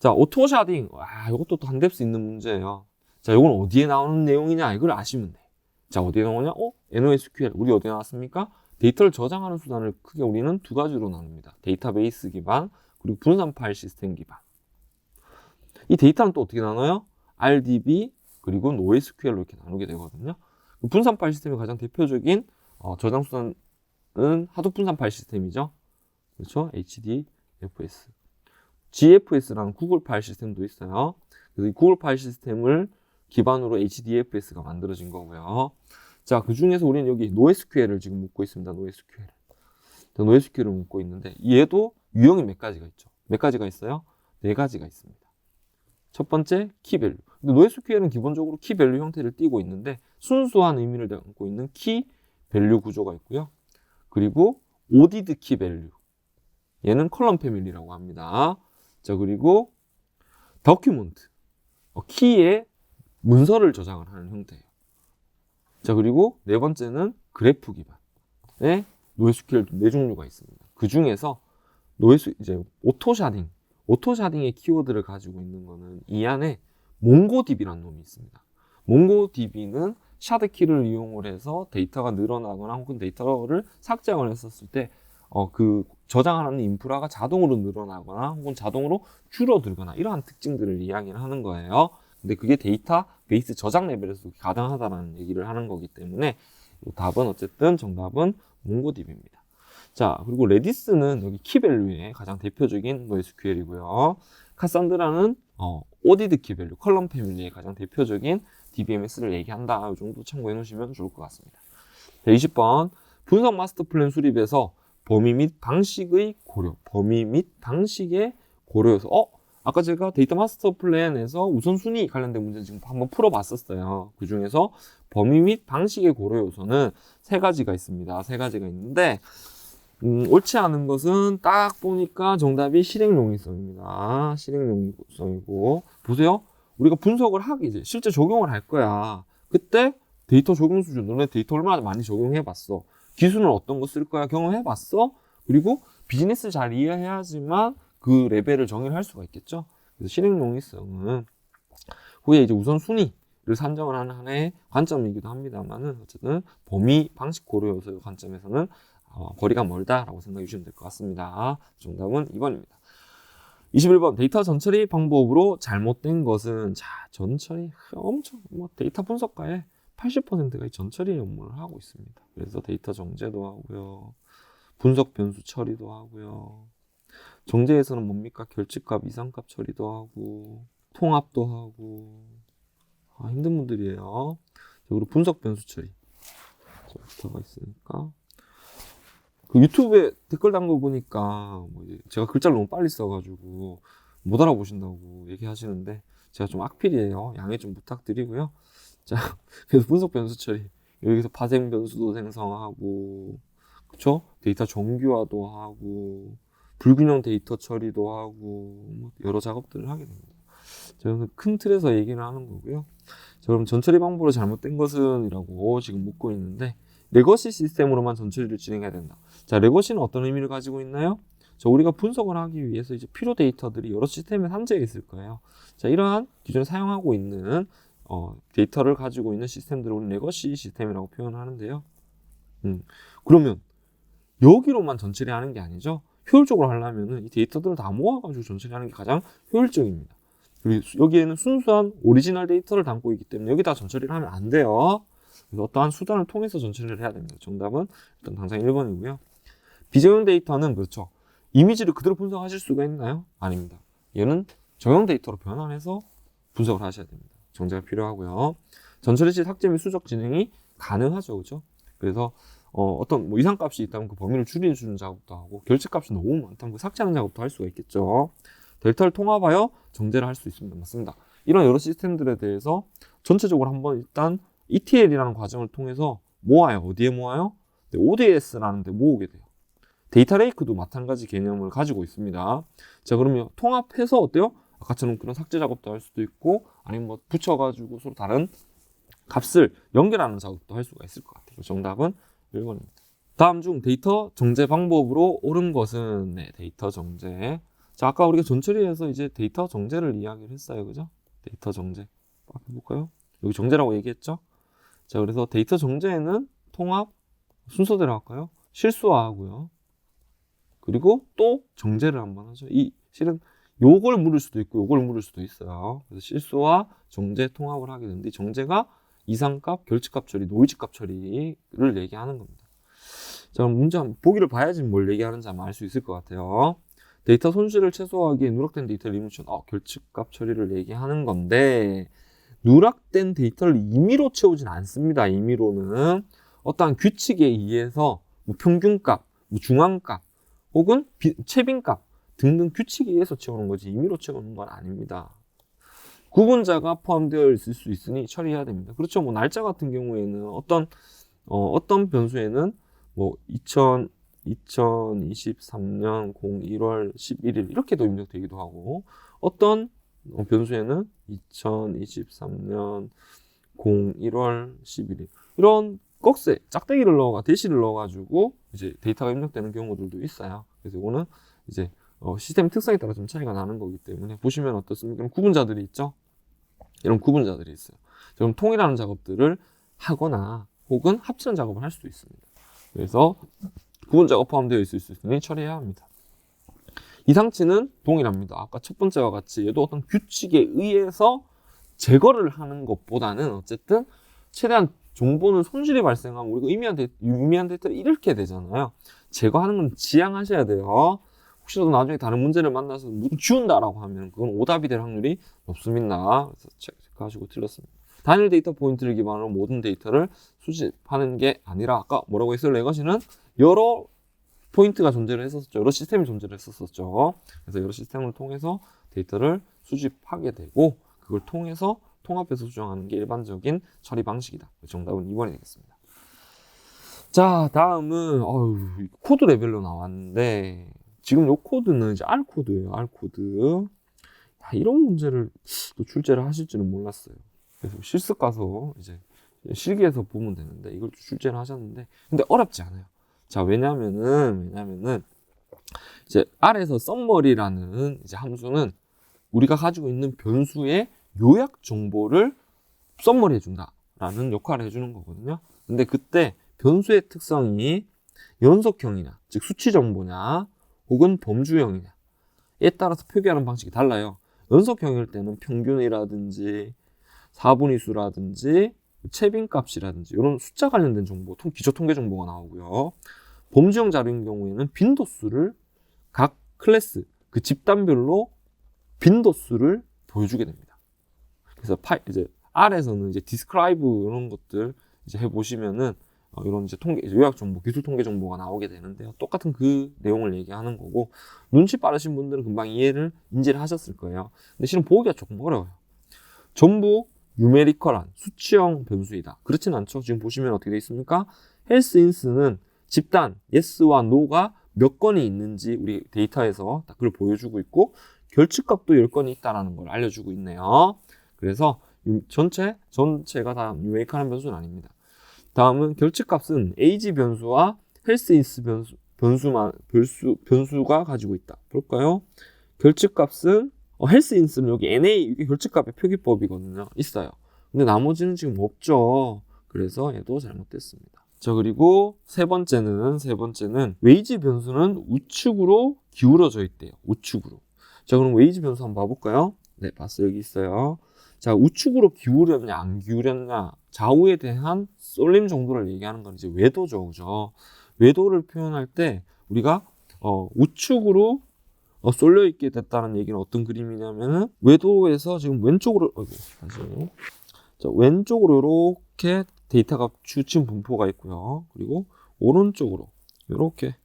자, 오토 샤딩. 이것도 또 한뎁스 있는 문제예요. 자, 이건 어디에 나오는 내용이냐 이걸 아시면 돼. 자, 어디에 나오냐? NoSQL. 우리 어디에 나왔습니까? 데이터를 저장하는 수단을 크게 우리는 두 가지로 나눕니다. 데이터베이스 기반, 그리고 분산 파일 시스템 기반. 이 데이터는 또 어떻게 나눠요? RDB, 그리고 NoSQL로 이렇게 나누게 되거든요. 분산 파일 시스템의 가장 대표적인 저장 수단은 하독 분산 파일 시스템이죠. 그렇죠? HDFS. GFS라는 구글 파일 시스템도 있어요. 그래서 이 구글 파일 시스템을 기반으로 HDFS가 만들어진 거고요. 자, 그 중에서 우리는 여기 NoSQL을 지금 묻고 있습니다. NoSQL. 자, NoSQL을 묻고 있는데 얘도 유형이 몇 가지가 있죠. 몇 가지가 있어요? 네 가지가 있습니다. 첫 번째, 키밸류. 근데 NoSQL은 기본적으로 키밸류 형태를 띠고 있는데 순수한 의미를 담고 있는 키밸류 구조가 있고요. 그리고 ODD 키밸류. 얘는 컬럼 패밀리라고 합니다. 자, 그리고 document. 키에 문서를 저장을 하는 형태예요. 자, 그리고 네 번째는 그래프 기반의 NoSQL도 네 종류가 있습니다. 그 중에서 이제 오토샤딩의 키워드를 가지고 있는 거는 이 안에 몽고DB라는 놈이 있습니다. 몽고DB는 샤드키를 이용을 해서 데이터가 늘어나거나 혹은 데이터를 삭제하거나 했었을 때 그 저장하는 인프라가 자동으로 늘어나거나 혹은 자동으로 줄어들거나 이러한 특징들을 이야기를 하는 거예요. 근데 그게 데이터베이스 저장 레벨에서 가능하다는 얘기를 하는 거기 때문에 답은 어쨌든 정답은 몽고DB입니다. 자, 그리고 레디스는 여기 키밸류의 가장 대표적인 NoSQL이고요. 카산드라는 ODD 키밸류, 컬럼 패밀리의 가장 대표적인 DBMS를 얘기한다. 이 정도 참고해 놓으시면 좋을 것 같습니다. 자, 20번 분석 마스터 플랜 수립에서 범위 및 방식의 고려, 범위 및 방식의 고려에서 아까 제가 데이터 마스터 플랜에서 우선순위 관련된 문제 지금 한번 풀어봤었어요. 그 중에서 범위 및 방식의 고려 요소는 세 가지가 있습니다. 세 가지가 있는데 옳지 않은 것은 딱 보니까 정답이 실행용이성입니다. 실행용이성이고 보세요. 우리가 분석을 하기 이제 실제 적용을 할 거야. 그때 데이터 적용 수준, 너네 데이터 얼마나 많이 적용해봤어? 기술은 어떤 거 쓸 거야? 경험해봤어? 그리고 비즈니스 잘 이해해야지만 그 레벨을 정의를 할 수가 있겠죠. 그래서 실행용이성은 후에 이제 우선순위를 산정을 하는 하나의 관점이기도 합니다만은 어쨌든 범위, 방식 고려 요소의 관점에서는 거리가 멀다라고 생각해 주시면 될 것 같습니다. 정답은 2번입니다. 21번 데이터 전처리 방법으로 잘못된 것은 전처리 엄청 데이터 분석가의 80%가 이 전처리 업무를 하고 있습니다. 그래서 데이터 정제도 하고요. 분석 변수 처리도 하고요. 정제에서는 뭡니까? 결집값, 이상값 처리도 하고 통합도 하고 힘든 분들이에요. 그리고 분석 변수 처리 부터가 있으니까 그 유튜브에 댓글 단 거 보니까 제가 글자를 너무 빨리 써가지고 못 알아보신다고 얘기하시는데 제가 좀 악필이에요. 양해 좀 부탁드리고요. 자, 그래서 분석 변수 처리 여기서 파생 변수도 생성하고 그쵸? 데이터 정규화도 하고 불균형 데이터 처리도 하고 여러 작업들을 하게 됩니다. 저는 큰 틀에서 얘기를 하는 거고요. 자, 그럼 전처리 방법으로 잘못된 것은 이라고 지금 묻고 있는데 레거시 시스템으로만 전처리를 진행해야 된다. 자, 레거시는 어떤 의미를 가지고 있나요? 자, 우리가 분석을 하기 위해서 이제 필요 데이터들이 여러 시스템에 산재해 있을 거예요. 자, 이러한 기존에 사용하고 있는 데이터를 가지고 있는 시스템들을 우리는 레거시 시스템이라고 표현하는데요. 그러면 여기로만 전처리 하는 게 아니죠. 효율적으로 하려면은 이 데이터들을 다 모아가지고 전처리하는 게 가장 효율적입니다. 그리고 여기에는 순수한 오리지널 데이터를 담고 있기 때문에 여기다 전처리를 하면 안 돼요. 그래서 어떠한 수단을 통해서 전처리를 해야 됩니다. 정답은 일단 당장 1번이고요. 비정형 데이터는 그렇죠. 이미지를 그대로 분석하실 수가 있나요? 아닙니다. 얘는 정형 데이터로 변환해서 분석을 하셔야 됩니다. 정제가 필요하고요. 전처리 시 삭제 및 수적 진행이 가능하죠. 그렇죠? 그래서 어떤 이상값이 있다면 그 범위를 줄여주는 작업도 하고 결집값이 너무 많다면 그 삭제하는 작업도 할 수가 있겠죠. 데이터를 통합하여 정제를 할 수 있습니다. 맞습니다. 이런 여러 시스템들에 대해서 전체적으로 한번 일단 ETL이라는 과정을 통해서 모아요. 어디에 모아요? ODS라는 데 모으게 돼요. 데이터 레이크도 마찬가지 개념을 가지고 있습니다. 자, 그러면 통합해서 어때요? 아까처럼 그런 삭제 작업도 할 수도 있고 아니면 붙여가지고 서로 다른 값을 연결하는 작업도 할 수가 있을 것 같아요. 정답은 1번입니다. 다음 중 데이터 정제 방법으로 옳은 것은 데이터 정제 자, 아까 우리가 전처리에서 이제 데이터 정제를 이야기를 했어요. 그죠? 데이터 정제. 해볼까요? 여기 정제라고 얘기했죠? 자, 그래서 데이터 정제에는 통합 순서대로 할까요? 실수화하고요. 그리고 또 정제를 한번 하죠. 실은 요걸 물을 수도 있고 요걸 물을 수도 있어요. 그래서 실수와 정제 통합을 하게 되는데 정제가 이상값, 결집값 처리, 노이즈값 처리를 얘기하는 겁니다. 자, 그럼 문제 보기를 봐야지 뭘 얘기하는지 아마 알 수 있을 것 같아요. 데이터 손실을 최소화하기 위해 누락된 데이터 리무션, 결집값 처리를 얘기하는 건데 누락된 데이터를 임의로 채우진 않습니다. 임의로는 어떠한 규칙에 의해서 뭐 평균값, 뭐 중앙값 혹은 채빈값 등등 규칙에 의해서 채우는 거지 임의로 채우는 건 아닙니다. 구분자가 포함되어 있을 수 있으니 처리해야 됩니다. 그렇죠. 뭐 날짜 같은 경우에는 어떤 변수에는 뭐 2023년 01월 11일 이렇게도 입력되기도 하고 어떤 변수에는 2023년 01월 11일 이런 꺽쇠, 짝대기를 대시를 넣어가지고 이제 데이터가 입력되는 경우들도 있어요. 그래서 이거는 이제 시스템 특성에 따라 좀 차이가 나는 거기 때문에 보시면 어떻습니까? 그럼 구분자들이 있죠? 이런 구분자들이 있어요. 그럼 통일하는 작업들을 하거나 혹은 합치는 작업을 할 수도 있습니다. 그래서 구분자가 포함되어 있을 수 있으니 처리해야 합니다. 이상치는 동일합니다. 아까 첫 번째와 같이 얘도 어떤 규칙에 의해서 제거를 하는 것보다는 어쨌든 최대한 정보는 손실이 발생하면 우리가 유의미한 데이터를 잃게 되잖아요. 제거하는 건 지양하셔야 돼요. 혹시라도 나중에 다른 문제를 만나서 누구 지운다라고 하면 그건 오답이 될 확률이 높습니다. 그래서 체크하시고 틀렸습니다. 단일 데이터 포인트를 기반으로 모든 데이터를 수집하는 게 아니라 아까 뭐라고 했어요? 레거시는 여러 포인트가 존재를 했었죠. 여러 시스템이 존재를 했었죠. 그래서 여러 시스템을 통해서 데이터를 수집하게 되고 그걸 통해서 통합해서 수정하는 게 일반적인 처리 방식이다. 정답은 2번이 되겠습니다. 자, 다음은 코드 레벨로 나왔는데 지금 이 코드는 이제 R 코드예요. R 코드. 이런 문제를 또 출제를 하실지는 몰랐어요. 그래서 실습 가서 이제 실기에서 보면 되는데 이걸 출제를 하셨는데 근데 어렵지 않아요. 자, 왜냐면은 이제 R에서 썸머리라는 이제 함수는 우리가 가지고 있는 변수의 요약 정보를 썸머리 해준다라는 역할을 해주는 거거든요. 근데 그때 변수의 특성이 연속형이냐, 즉 수치 정보냐, 혹은 범주형이냐에 따라서 표기하는 방식이 달라요. 연속형일 때는 평균이라든지 4분위수라든지 채빈값이라든지 이런 숫자 관련된 정보, 기초 통계 정보가 나오고요. 범주형 자료인 경우에는 빈도수를 각 클래스, 그 집단별로 빈도수를 보여주게 됩니다. 그래서 이제 R에서는 이제 describe 이런 것들 이제 해보시면은 이런 이제 요약 정보, 기술 통계 정보가 나오게 되는데요. 똑같은 그 내용을 얘기하는 거고 눈치 빠르신 분들은 금방 인지를 하셨을 거예요. 근데 실은 보기가 조금 어려워요. 전부 뉴메리컬한 수치형 변수이다. 그렇진 않죠. 지금 보시면 어떻게 되어 있습니까? 헬스 인스는 집단 yes와 no가 몇 건이 있는지 우리 데이터에서 그걸 보여주고 있고 결집값도 10건이 있다는 걸 알려주고 있네요. 그래서 전체가 다 뉴메리컬한 변수는 아닙니다. 다음은 결집값은 age 변수와 헬스 인스 변수가 가지고 있다. 볼까요? 결집값은 헬스 인스는 여기 NA 이게 결집값의 표기법이거든요. 있어요. 근데 나머지는 지금 없죠. 그래서 얘도 잘못됐습니다. 자, 그리고 세 번째는 웨이지 변수는 우측으로 기울어져 있대요. 우측으로. 자, 그럼 웨이지 변수 한번 봐볼까요? 네, 봤어요. 여기 있어요. 자, 우측으로 기울였냐 안 기울였냐 좌우에 대한 쏠림 정도를 얘기하는 건 이제 외도죠. 그죠? 외도를 표현할 때 우리가 우측으로 쏠려 있게 됐다는 얘기는 어떤 그림이냐면은 외도에서 지금 왼쪽으로 자, 왼쪽으로 이렇게 데이터가 주침 분포가 있고요. 그리고 오른쪽으로 이렇게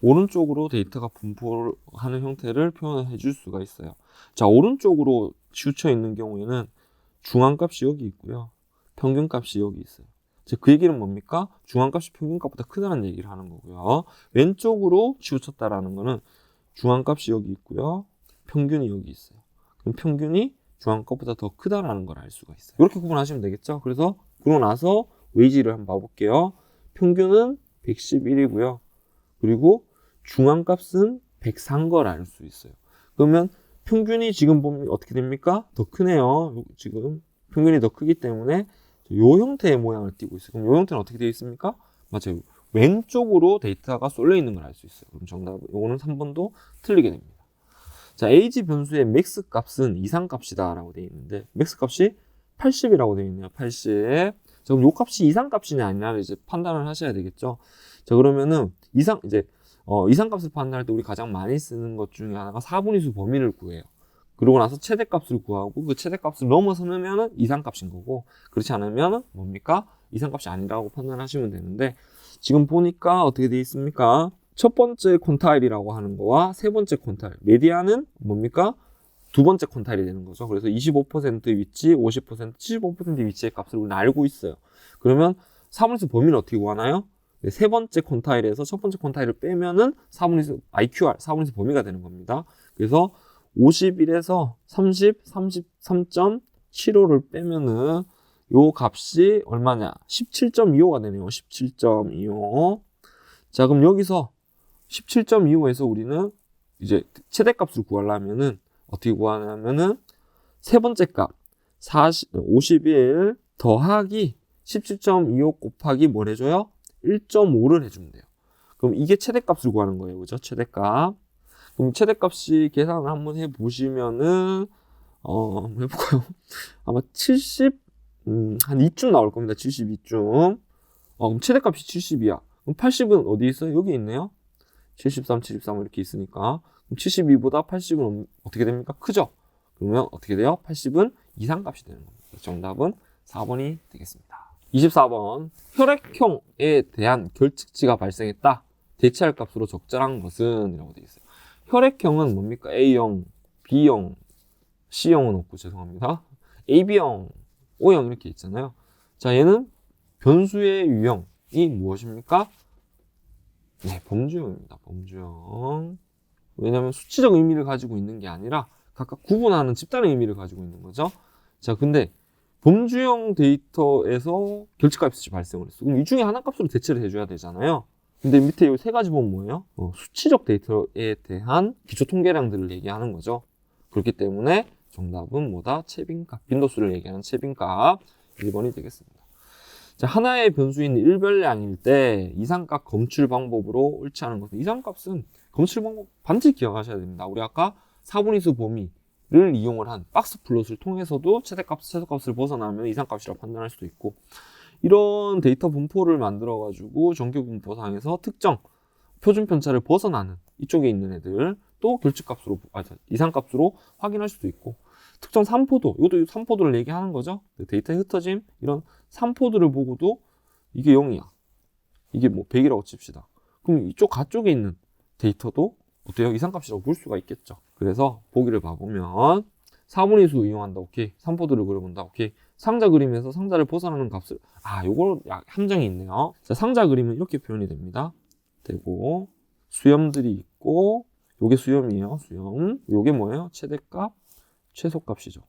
오른쪽으로 데이터가 분포를 하는 형태를 표현해 줄 수가 있어요. 자, 오른쪽으로 치우쳐 있는 경우에는 중앙값이 여기 있고요. 평균값이 여기 있어요. 즉, 그 얘기는 뭡니까? 중앙값이 평균값보다 크다는 얘기를 하는 거고요. 왼쪽으로 치우쳤다라는 거는 중앙값이 여기 있고요. 평균이 여기 있어요. 그럼 평균이 중앙값보다 더 크다라는 걸 알 수가 있어요. 이렇게 구분하시면 되겠죠? 그래서 그러고 나서 웨이지를 한번 봐볼게요. 평균은 111이고요. 그리고 중앙값은 104인 걸 알 수 있어요. 그러면 평균이 지금 보면 어떻게 됩니까? 더 크네요. 지금 평균이 더 크기 때문에 요 형태의 모양을 띄고 있어요. 그럼 요 형태는 어떻게 되어 있습니까? 맞아요. 왼쪽으로 데이터가 쏠려 있는 걸 알 수 있어요. 그럼 정답, 요거는 3번도 틀리게 됩니다. 자, age 변수의 맥스 값은 이상 값이다 라고 되어 있는데, 맥스 값이 80이라고 되어 있네요. 80. 자, 그럼 요 값이 이상 값이냐 아니냐를 이제 판단을 하셔야 되겠죠. 자, 그러면은 이상 값을 판단할 때 우리 가장 많이 쓰는 것 중에 하나가 4분위수 범위를 구해요. 그러고 나서 최대값을 구하고 그 최대값을 넘어서면은 이상값인 거고, 그렇지 않으면 뭡니까? 이상값이 아니라고 판단하시면 되는데, 지금 보니까 어떻게 되어 있습니까? 첫 번째 콘타일이라고 하는 거와 세 번째 콘타일, 메디안은 뭡니까? 두 번째 콘타일이 되는 거죠. 그래서 25% 위치, 50%, 75% 위치의 값을 우리는 알고 있어요. 그러면 4분위수 범위는 어떻게 구하나요? 네, 세 번째 콘타일에서 첫 번째 콘타일을 빼면은 4분위수 IQR, 4분위수 범위가 되는 겁니다. 그래서 51에서 30, 33.75를 빼면은 요 값이 얼마냐? 17.25가 되네요. 17.25. 자, 그럼 여기서 17.25에서 우리는 이제 최대값을 구하려면은 어떻게 구하냐면은 세 번째 값 51 더하기 17.25 곱하기 뭘 해줘요? 1.5를 해주면 돼요. 그럼 이게 최대값을 구하는 거예요. 그죠? 최대값. 그럼 최대값이 계산을 한번 해보시면은, 한번 해볼까요? 아마 한 2쯤 나올 겁니다. 72쯤. 그럼 최대값이 70이야. 그럼 80은 어디 있어요? 여기 있네요. 73, 73 이렇게 있으니까. 그럼 72보다 80은 어떻게 됩니까? 크죠? 그러면 어떻게 돼요? 80은 이상값이 되는 겁니다. 정답은 4번이 되겠습니다. 24번. 혈액형에 대한 결측지가 발생했다. 대체할 값으로 적절한 것은? 이라고 되어 있어요. 혈액형은 뭡니까? A형, B형, C형은 없고 죄송합니다. AB형, O형 이렇게 있잖아요. 자, 얘는 변수의 유형이 무엇입니까? 네, 범주형입니다. 범주형. 왜냐하면 수치적 의미를 가지고 있는 게 아니라 각각 구분하는 집단의 의미를 가지고 있는 거죠. 자, 근데 범주형 데이터에서 결측값이 발생을 했어. 그럼 이 중에 하나 값으로 대체를 해줘야 되잖아요. 근데 밑에 이 세 가지 보면 뭐예요? 수치적 데이터에 대한 기초 통계량들을 얘기하는 거죠. 그렇기 때문에 정답은 뭐다? 채빈값. 빈도수를 얘기하는 채빈값 1번이 되겠습니다. 자, 하나의 변수인 일별량일 때 이상값 검출 방법으로 옳지 않은 것은, 이상값은 검출 방법 반드시 기억하셔야 됩니다. 우리 아까 4분위수 범위를 이용을 한 박스 플롯을 통해서도 최대값, 최소값을 벗어나면 이상값이라고 판단할 수도 있고, 이런 데이터 분포를 만들어 가지고 정규 분포상에서 특정 표준 편차를 벗어나는 이쪽에 있는 애들 또 결측값으로, 이상값으로 확인할 수도 있고, 특정 3포도, 이것도 3포도를 얘기하는 거죠. 데이터의 흩어짐, 이런 3포도를 보고도 이게 0이야. 이게 뭐 100이라고 칩시다. 그럼 이쪽 가쪽에 있는 데이터도 어때요? 이상값이라고 볼 수가 있겠죠. 그래서 보기를 봐보면 4분위수 이용한다. 오케이. 3포도를 그려본다. 오케이. 상자 그림에서 상자를 벗어나는 값을, 요걸 함정이 있네요. 자, 상자 그림은 이렇게 표현이 됩니다. 되고, 수염들이 있고, 요게 수염이에요. 수염. 요게 뭐예요? 최대값, 최소값이죠.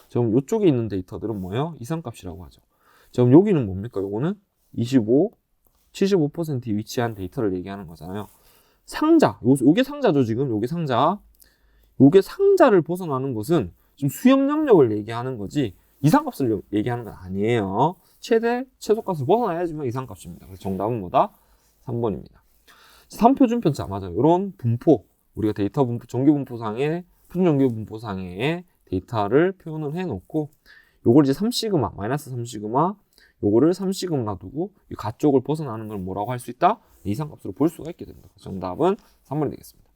지금 요쪽에 있는 데이터들은 뭐예요? 이상값이라고 하죠. 지금 여기는 뭡니까? 요거는 25, 75%에 위치한 데이터를 얘기하는 거잖아요. 상자, 요게 상자죠. 지금 요게 상자. 요게 상자를 벗어나는 것은 지금 수염 영역을 얘기하는 거지 이상값을 얘기하는 건 아니에요. 최대, 최소값을 벗어나야지만 이상값입니다. 그래서 정답은 뭐다? 3번입니다. 3표준 편차, 맞아요. 이런 분포, 우리가 데이터 분포, 정규 분포상에, 표준 정규 분포상에 데이터를 표현을 해놓고, 요걸 이제 3시그마, 마이너스 3시그마, 요거를 3시그마 두고, 이 가쪽을 벗어나는 걸 뭐라고 할 수 있다? 이상값으로 볼 수가 있게 됩니다. 정답은 3번이 되겠습니다.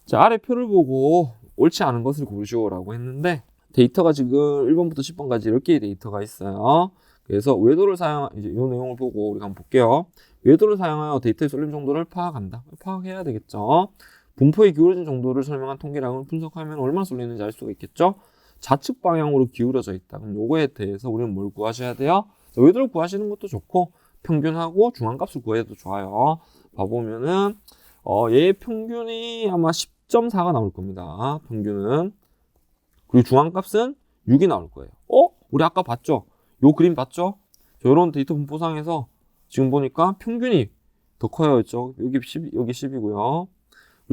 자, 아래 표를 보고 옳지 않은 것을 고르시오라고 했는데, 데이터가 지금 1번부터 10번까지 10개의 데이터가 있어요. 그래서 외도를 이제 이 내용을 보고 우리가 한번 볼게요. 외도를 사용하여 데이터의 쏠림 정도를 파악한다. 파악해야 되겠죠. 분포의 기울어진 정도를 설명한 통계량을 분석하면 얼마나 쏠리는지 알 수가 있겠죠. 좌측 방향으로 기울어져 있다. 그럼 요거에 대해서 우리는 뭘 구하셔야 돼요? 자, 외도를 구하시는 것도 좋고, 평균하고 중앙값을 구해도 좋아요. 봐보면은, 얘의 평균이 아마 10.4가 나올 겁니다. 평균은. 그리고 중앙값은 6이 나올 거예요. 우리 아까 봤죠? 요 그림 봤죠? 이런 데이터 분포상에서 지금 보니까 평균이 더 커요. 여기 10, 여기 10이고요.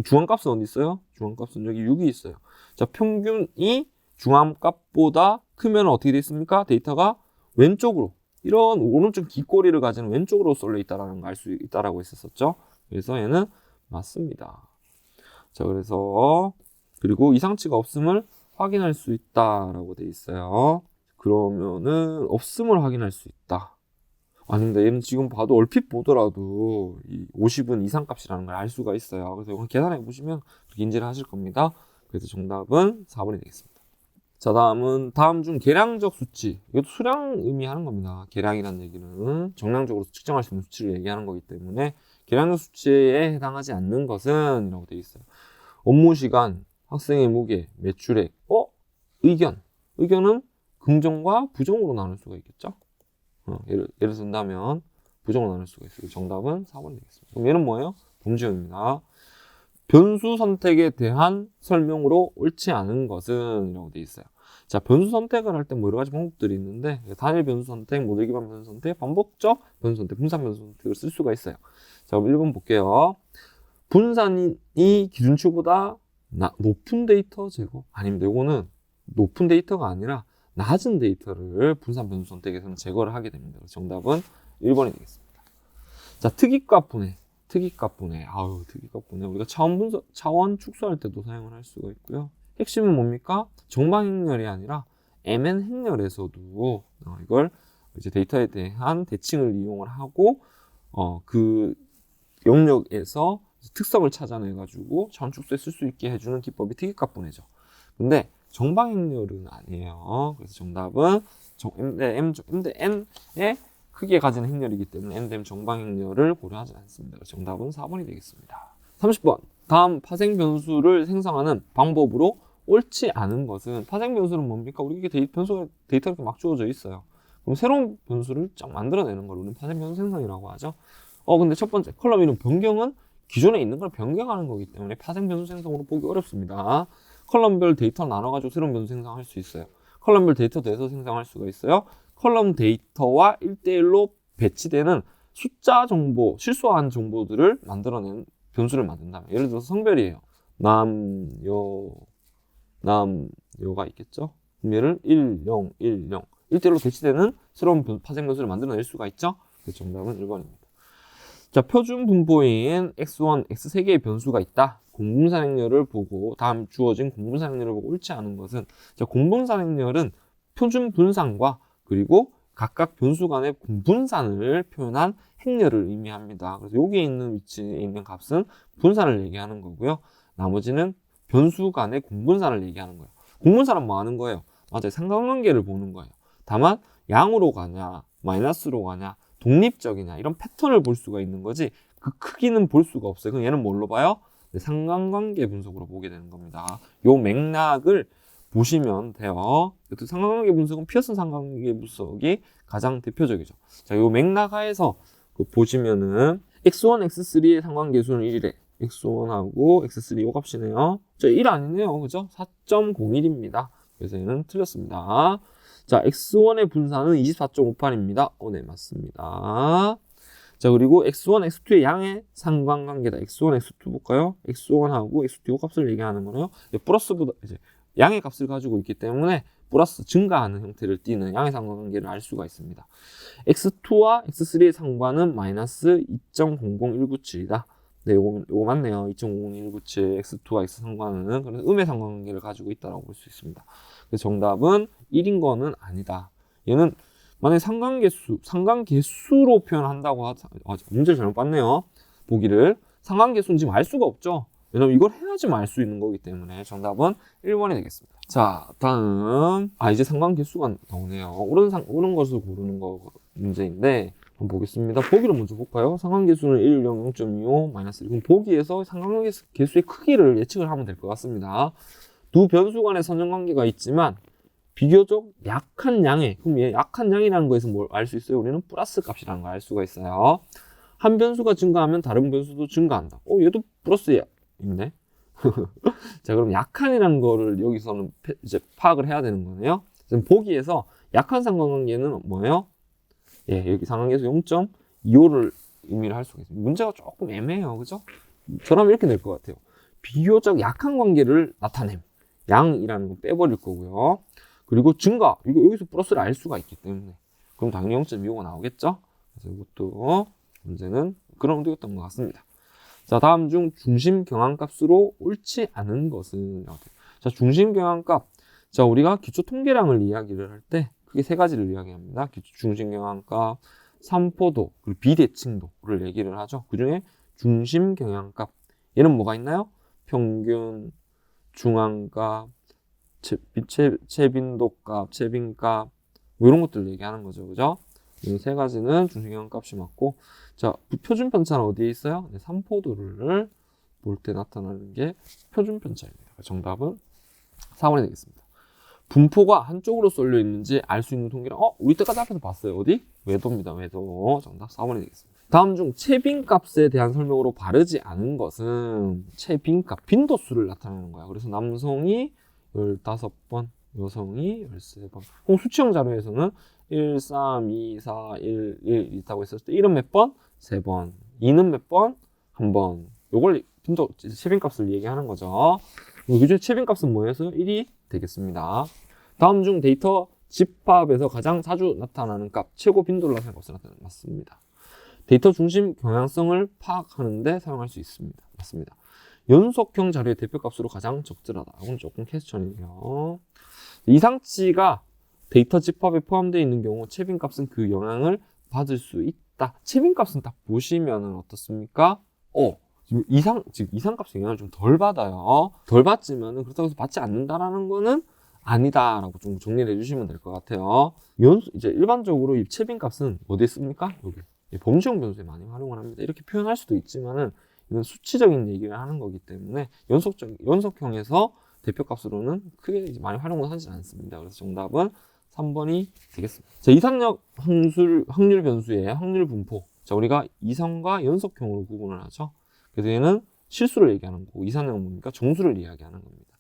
중앙값은 어디 있어요? 중앙값은 여기 6이 있어요. 자, 평균이 중앙값보다 크면 어떻게 되겠습니까? 데이터가 왼쪽으로, 이런 오른쪽 깃꼬리를 가지는 왼쪽으로 쏠려 있다라는 걸 알 수 있다라고 했었죠. 그래서 얘는 맞습니다. 자, 그래서 그리고 이상치가 없음을 확인할 수 있다라고 돼 있어요. 그러면은 없음을 확인할 수 있다. 아닌데 얘는 지금 봐도 얼핏 보더라도 이 50은 이상값이라는 걸 알 수가 있어요. 그래서 이걸 계산해 보시면 그렇게 인지를 하실 겁니다. 그래서 정답은 4번이 되겠습니다. 자, 다음 중 계량적 수치. 이것도 수량 의미하는 겁니다. 계량이라는 얘기는 정량적으로 측정할 수 있는 수치를 얘기하는 거기 때문에 계량적 수치에 해당하지 않는 것은 이라고 되어 있어요. 업무 시간, 학생의 무게, 매출액, 의견. 의견은 긍정과 부정으로 나눌 수가 있겠죠. 예를 든다면 부정으로 나눌 수가 있어요. 정답은 4번이 되겠습니다. 그럼 얘는 뭐예요? 범죄입니다. 변수 선택에 대한 설명으로 옳지 않은 것은 이라고 되어 있어요. 자, 변수 선택을 할 때 뭐 여러 가지 방법들이 있는데 단일 변수 선택, 모델 기반 변수 선택, 반복적 변수 선택, 분산 변수 선택을 쓸 수가 있어요. 자, 그럼 1번 볼게요. 분산이 기준치보다 높은 데이터 제거? 아닙니다. 이거는 높은 데이터가 아니라 낮은 데이터를 분산 변수 선택에서는 제거를 하게 됩니다. 정답은 1번이 되겠습니다. 자, 특이값 분해. 특이값 분해. 특이값 분해. 우리가 차원 축소할 때도 사용을 할 수가 있고요. 핵심은 뭡니까? 정방 행렬이 아니라 MN 행렬에서도 이걸 이제 데이터에 대한 대칭을 이용을 하고 그 영역에서 특성을 찾아내가지고 차원 축소에 쓸 수 있게 해주는 기법이 특이값 분해죠. 근데 정방 행렬은 아니에요. 그래서 정답은 M대 크게 가진 행렬이기 때문에 M대 정방 행렬을 고려하지 않습니다. 정답은 4번이 되겠습니다. 30번. 다음 파생 변수를 생성하는 방법으로 옳지 않은 것은, 파생 변수는 뭡니까? 우리 데이터가 이렇게 막 주어져 있어요. 그럼 새로운 변수를 쫙 만들어내는 걸 우리는 파생 변수 생성이라고 하죠. 근데 첫 번째 컬럼 이름 변경은 기존에 있는 걸 변경하는 거기 때문에 파생 변수 생성으로 보기 어렵습니다. 컬럼별 데이터를 나눠가지고 새로운 변수 생성할 수 있어요. 컬럼별 데이터 내서 생성할 수가 있어요. 컬럼 데이터와 1대1로 배치되는 숫자 정보, 실수한 정보들을 만들어낸 변수를 만든다면, 예를 들어서 성별이에요. 남여가 있겠죠. 그럼 얘를 10, 10 1대1로 배치되는 새로운 파생 변수를 만들어낼 수가 있죠. 그래서 정답은 1번입니다. 자, 표준 분포인 x1, x 3개의 변수가 있다. 공분산 행렬을 보고 다음 주어진 공분산 행렬을 보고 옳지 않은 것은, 자, 공분산 행렬은 표준 분산과 그리고 각각 변수 간의 분산을 표현한 행렬을 의미합니다. 그래서 여기에 있는 위치에 있는 값은 분산을 얘기하는 거고요. 나머지는 변수 간의 공분산을 얘기하는 거예요. 공분산은 뭐 하는 거예요? 맞아요. 상관관계를 보는 거예요. 다만 양으로 가냐, 마이너스로 가냐, 독립적이냐, 이런 패턴을 볼 수가 있는 거지 그 크기는 볼 수가 없어요. 그럼 얘는 뭘로 봐요? 상관관계 분석으로 보게 되는 겁니다. 요 맥락을 보시면 돼요. 상관관계 분석은 피어슨 상관관계 분석이 가장 대표적이죠. 자, 요 맥락 하에서 보시면은 x1, x3의 상관계수는 1이래. x1하고 x3 요 값이네요. 저 1 아니네요. 그죠? 4.01입니다. 그래서 얘는 틀렸습니다. 자, x1의 분산은 24.58입니다. 네, 맞습니다. 자, 그리고 x1, x2의 양의 상관관계다. x1, x2 볼까요? x1하고 x2 요 값을 얘기하는 거네요. 플러스보다 이제 양의 값을 가지고 있기 때문에 플러스 증가하는 형태를 띠는 양의 상관관계를 알 수가 있습니다. x2와 x3의 상관은 마이너스 2.00197이다. 네, 요거 맞네요. 2.00197 x2와 x 상관은 그래서 음의 상관관계를 가지고 있다고 볼 수 있습니다. 그래서 정답은 1인 거는 아니다. 얘는 만약에 상관계수로 표현한다고 하자, 문제를 잘못 봤네요. 보기를. 상관계수는 지금 알 수가 없죠. 왜냐면 이걸 해야지만 알 수 있는 거기 때문에 정답은 1번이 되겠습니다. 자, 다음 이제 상관계수가 나오네요. 옳은 것을 고르는 거 문제인데 한번 보겠습니다. 보기를 먼저 볼까요? 상관계수는 1, 0, 0.25, 마이너스 1. 그럼 보기에서 상관계수의 크기를 예측을 하면 될 것 같습니다. 두 변수 간의 선정관계가 있지만 비교적 약한 양의, 그럼 얘 약한 양이라는 거에서 뭘 알 수 있어요? 우리는 플러스 값이라는 걸 알 수가 있어요. 한 변수가 증가하면 다른 변수도 증가한다. 얘도 플러스 있네. 자, 그럼 약한이라는 거를 여기서는 이제 파악을 해야 되는 거네요. 지금 보기에서 약한 상관관계는 뭐예요? 여기 상관계수 0.25를 의미를 할 수가 있습니다. 문제가 조금 애매해요. 그죠? 저라면 이렇게 낼 것 같아요. 비교적 약한 관계를 나타냄. 양이라는 거 빼버릴 거고요. 그리고 증가. 이거 여기서 플러스를 알 수가 있기 때문에. 그럼 당연히 0.25가 나오겠죠? 그래서 이것도 문제는 그런 문제였던 것 같습니다. 자, 다음 중 중심 경항값으로 옳지 않은 것은? 자, 중심 경항값. 자, 우리가 기초 통계량을 이야기를 할 때 크게 세 가지를 이야기합니다. 기초 중심 경항값, 삼포도, 그리고 비대칭도를 얘기를 하죠. 그 중에 중심 경향값. 얘는 뭐가 있나요? 평균, 중앙값, 채빈도값, 채빈값, 뭐 이런 것들을 얘기하는 거죠. 그죠? 이 세 가지는 중심 경향값이 맞고, 자, 표준 편차는 어디에 있어요? 네, 삼포도를 볼 때 나타나는 게 표준 편차입니다. 정답은 4번이 되겠습니다. 분포가 한쪽으로 쏠려 있는지 알 수 있는 통계랑 우리 때까지 앞에서 봤어요. 어디? 외도입니다. 외도. 정답 4번이 되겠습니다. 다음 중 채빈값에 대한 설명으로 바르지 않은 것은 채빈값, 빈도수를 나타내는 거야. 그래서 남성이 15번, 여성이 13번. 그럼 수치형 자료에서는 1, 3, 2, 4, 1, 1 있다고 했을 때 1은 몇 번? 3번. 2는 몇 번? 1번. 요걸 빈도, 채빈값을 얘기하는 거죠. 그중 채빈값은 뭐였어요? 1이 되겠습니다. 다음 중 데이터 집합에서 가장 자주 나타나는 값, 최고 빈도를 나타내는 것은 맞습니다. 데이터 중심 경향성을 파악하는 데 사용할 수 있습니다. 맞습니다. 연속형 자료의 대표값으로 가장 적절하다. 이건 조금 퀘스천이에요. 이상치가 데이터 집합에 포함되어 있는 경우 채빈값은 그 영향을 받을 수 있다. 채빈값은 딱 보시면 어떻습니까? 지금 이상값의 영향을 좀 덜 받아요. 덜 받지만은 그렇다고 해서 받지 않는다라는 거는 아니다라고 좀 정리를 해주시면 될 것 같아요. 이제 일반적으로 이 채빈값은 어디에 씁니까? 여기 범주형 변수에 많이 활용을 합니다. 이렇게 표현할 수도 있지만은 이건 수치적인 얘기를 하는 거기 때문에 연속형에서 대표값으로는 크게 이제 많이 활용을 하지 않습니다. 그래서 정답은 3번이 되겠습니다. 자, 이산역 확률 변수의 확률 분포. 자, 우리가 이성과 연속형으로 구분을 하죠. 그래서 얘는 실수를 얘기하는 거고, 이산역은 뭡니까? 정수를 이야기하는 겁니다.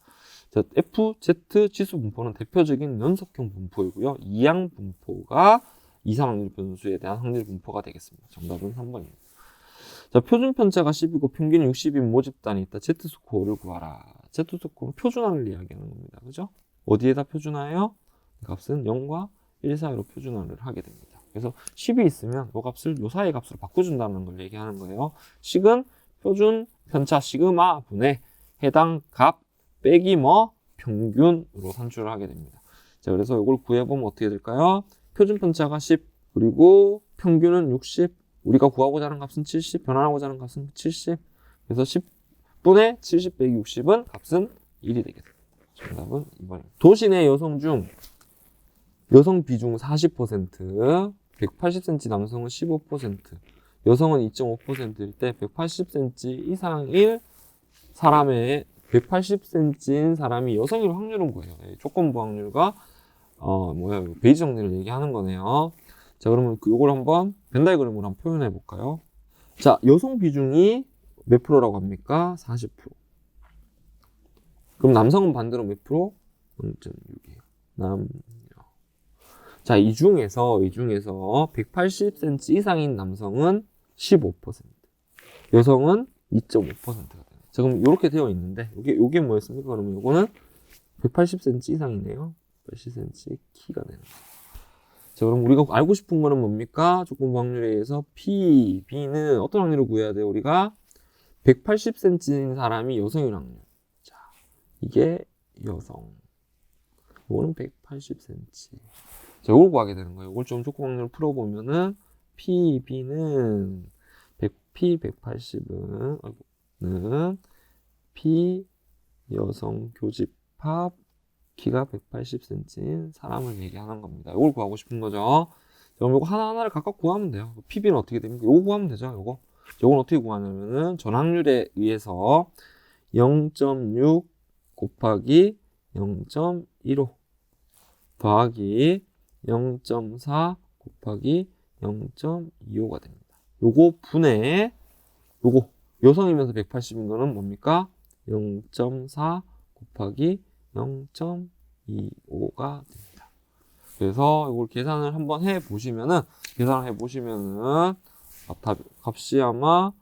자, F, Z 지수 분포는 대표적인 연속형 분포이고요. 이항 분포가 이상 확률 변수에 대한 확률 분포가 되겠습니다. 정답은 3번입니다. 자, 표준 편차가 10이고 평균이 60인 모집단이 있다. Z-스코어를 구하라. Z-스코어는 표준화를 이야기하는 겁니다. 그죠? 어디에다 표준화해요? 값은 0과 1 사이로 표준화를 하게 됩니다. 그래서 10이 있으면 이 값을 요 사이의 값으로 바꿔준다는 걸 얘기하는 거예요. 식은 표준 편차 시그마 분의 해당 값 빼기 평균으로 산출을 하게 됩니다. 자, 그래서 이걸 구해보면 어떻게 될까요? 표준 편차가 10, 그리고 평균은 60, 우리가 구하고자 하는 값은 70, 변환하고자 하는 값은 70. 그래서 10분의 70 빼기 60은 값은 1이 되겠습니다. 정답은 2번입니다. 도시 내 여성 중 여성 비중 40%, 180cm 남성은 15%, 여성은 2.5%일 때 180cm 이상인 사람의 180cm인 사람이 여성일 확률은 뭐예요? 조건부 확률과 베이지 정리를 얘기하는 거네요. 자, 그러면 요걸 한번 벤 다이그램으로 한번 표현해 볼까요? 자, 여성 비중이 몇 프로라고 합니까? 40%. 그럼 남성은 반대로 몇 프로? 0.6이에요. 남녀. 자, 이 중에서 180cm 이상인 남성은 15%. 여성은 2.5%가 됩니다. 자, 그럼 이렇게 되어 있는데, 요게 뭐였습니까? 그러면 요거는 180cm 이상이네요. 180cm 키가 되는 거예요. 자, 그럼 우리가 알고 싶은 거는 뭡니까? 조건부 확률에 의해서 P, B는 어떤 확률을 구해야 돼요? 우리가 180cm인 사람이 여성일 확률. 자, 이게 여성. 이거는 180cm. 자, 이걸 구하게 되는 거예요. 이걸 좀 조건 확률을 풀어보면은 P, B는 P 180은 P 여성 교집합 키가 180cm인 사람을 얘기하는 겁니다. 이걸 구하고 싶은 거죠. 그럼 이거 하나하나를 각각 구하면 돼요. PB는 어떻게 됩니까? 이거 구하면 되죠. 이건 어떻게 구하냐면은 전확률에 의해서 0.6 곱하기 0.15 더하기 0.4 곱하기 0.25가 됩니다. 요거 분의 요거 여성이면서 180인 거는 뭡니까? 0.4 곱하기 0.25가 됩니다. 그래서 이걸 계산을 한번 해 보시면은 값이 아마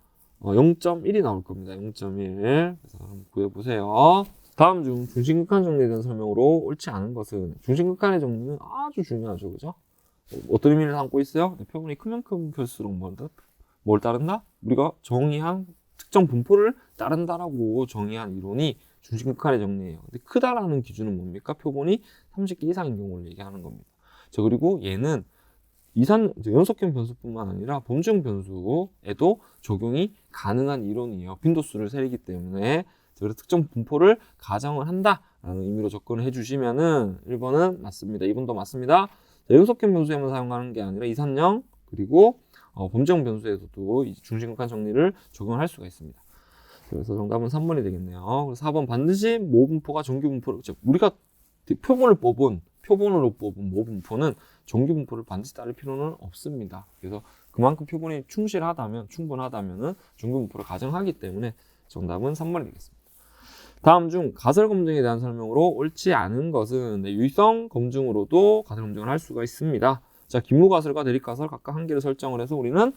0.1이 나올 겁니다. 0.1. 그래서 한번 구해보세요. 다음 중 중심극한 정리에 대한 설명으로 옳지 않은 것은, 중심극한의 정리는 아주 중요하죠. 그죠? 어떤 의미를 담고 있어요? 표본이 크면 클수록 뭘 따른다? 우리가 정의한 특정 분포를 따른다라고 정의한 이론이 중심극한의 정리예요. 근데 크다라는 기준은 뭡니까? 표본이 30개 이상인 경우를 얘기하는 겁니다. 자, 그리고 얘는 연속형 변수뿐만 아니라 범중 변수에도 적용이 가능한 이론이에요. 빈도수를 세리기 때문에. 그래서 특정 분포를 가정을 한다라는 의미로 접근을 해주시면은 1번은 맞습니다. 2번도 맞습니다. 자, 연속형 변수에만 사용하는 게 아니라 이산형 그리고 범중 변수에서도 중심극한 정리를 적용할 수가 있습니다. 그래서 정답은 3번이 되겠네요. 그래서 4번 반드시 모분포가 정규분포를, 우리가 표본으로 뽑은 모분포는 정규분포를 반드시 따를 필요는 없습니다. 그래서 그만큼 표본이 충분하다면 정규분포를 가정하기 때문에 정답은 3번이 되겠습니다. 다음 중 가설 검증에 대한 설명으로 옳지 않은 것은, 유의성 검증으로도 가설 검증을 할 수가 있습니다. 자, 기무가설과 대립가설 각각 한 개를 설정을 해서 우리는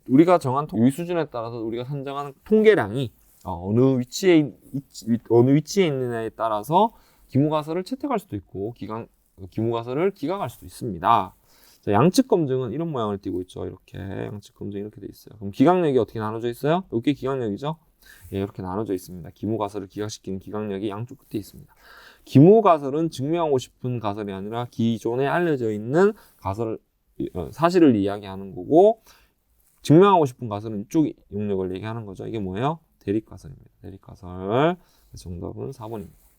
우리가 정한 유의 수준에 따라서 우리가 산정하는 통계량이 어느 위치에 있느냐에 따라서 기무가설을 채택할 수도 있고 기무가설을 기각할 수도 있습니다. 자, 양측 검증은 이런 모양을 띠고 있죠. 이렇게 양측 검증이 이렇게 돼 있어요. 그럼 기각력이 어떻게 나눠져 있어요? 이게 기각력이죠. 예, 이렇게 나눠져 있습니다. 기무가설을 기각시키는 기각력이 양쪽 끝에 있습니다. 기무가설은 증명하고 싶은 가설이 아니라 기존에 알려져 있는 사실을 이야기하는 거고, 증명하고 싶은 가설은 이쪽 용력을 얘기하는 거죠. 이게 뭐예요? 대립가설입니다. 대립가설. 정답은 4번입니다.